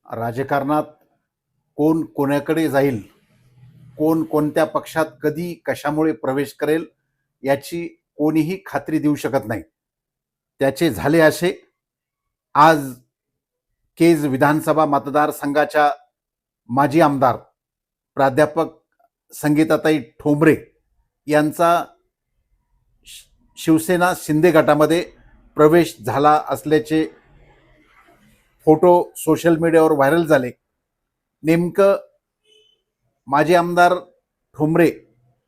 राजकारणात कोण कोणाकडे जाईल, कोण कोणत्या पक्षात कधी कशामुळे प्रवेश करेल याची कोणीही खात्री देऊ शकत नाही. त्याचे झाले असे, आज केज विधानसभा मतदारसंघाच्या माजी आमदार प्राध्यापक संगीताताई ठोंबरे यांचा शिवसेना शिंदे गटामध्ये प्रवेश झाला असल्याचे फोटो सोशल मीडियावर व्हायरल झाले. नेमकं माजी आमदार ठोंबरे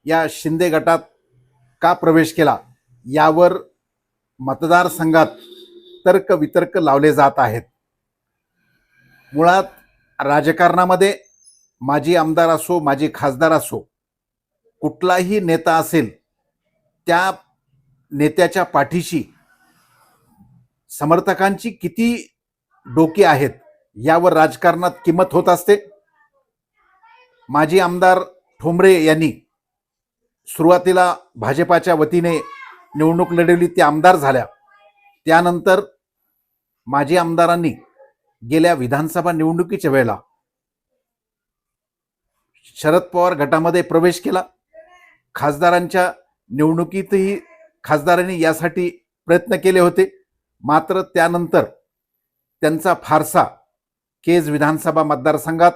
या शिंदे गटात का प्रवेश केला यावर मतदारसंघात तर्क वितर्क लावले जात आहेत. मुळात राजकारणामध्ये माजी आमदार असो, माजी खासदार असो, कुठलाही नेता असेल, त्या नेत्याच्या पाठीशी समर्थकांची किती डोकी आहेत यावर राजकारणात किंमत होत असते. माजी आमदार ठोंबरे यांनी सुरुवातीला भाजपाच्या वतीने निवडणूक लढवली, ते आमदार झाल्या. त्यानंतर माजी आमदारांनी गेल्या विधानसभा निवडणुकीच्या वेळेला शरद पवार गटामध्ये प्रवेश केला. खासदारांच्या निवडणुकीतही खासदारांनी यासाठी प्रयत्न केले होते, मात्र त्यानंतर त्यांचा फारसा केज विधानसभा मतदारसंघात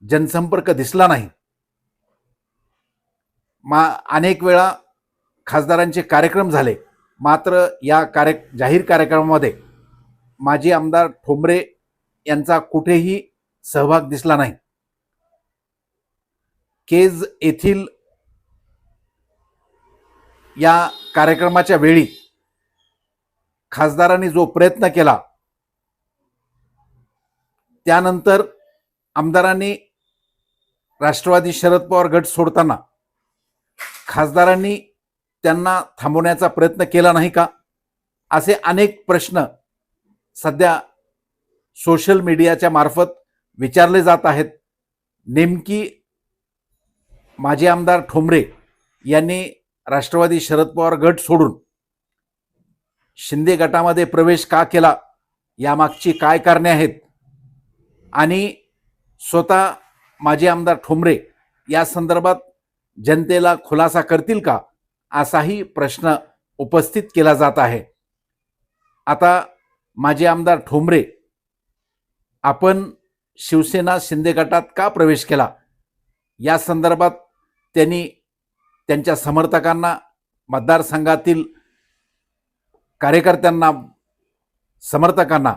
जनसंपर्क दिसला नाही. अनेक वेळा खासदारांचे कार्यक्रम झाले, मात्र या जाहीर कार्यक्रमामध्ये माजी आमदार ठोंबरे यांचा कुठेही सहभाग दिसला नाही. केज येथील या कार्यक्रमाच्या वेळी खासदारांनी जो प्रयत्न केला, त्यानंतर आमदारांनी राष्ट्रवादी शरद पवार गट सोडताना खासदारांनी त्यांना थांबवण्याचा प्रयत्न केला नाही का, असे अनेक प्रश्न सध्या सोशल मीडियाच्या मार्फत विचारले जात आहेत. नेमकी माजी आमदार ठोंबरे यांनी राष्ट्रवादी शरद पवार गट सोडून शिंदे गटामध्ये प्रवेश का केला, यामागची काय कारणे आहेत, आणि स्वतः माजी आमदार ठोंबरे या संदर्भात जनतेला खुलासा करतील का, असाही प्रश्न उपस्थित केला जात आहे. आता माजी आमदार ठोंबरे आपण शिवसेना शिंदे गटात का प्रवेश केला या संदर्भात त्यांनी त्यांच्या समर्थकांना, मतदारसंघातील कार्यकर्त्यांना, समर्थकांना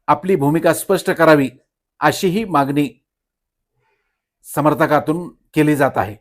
आपली भूमिका स्पष्ट करावी, अशीही मागणी समर्थकातून केली जात आहे.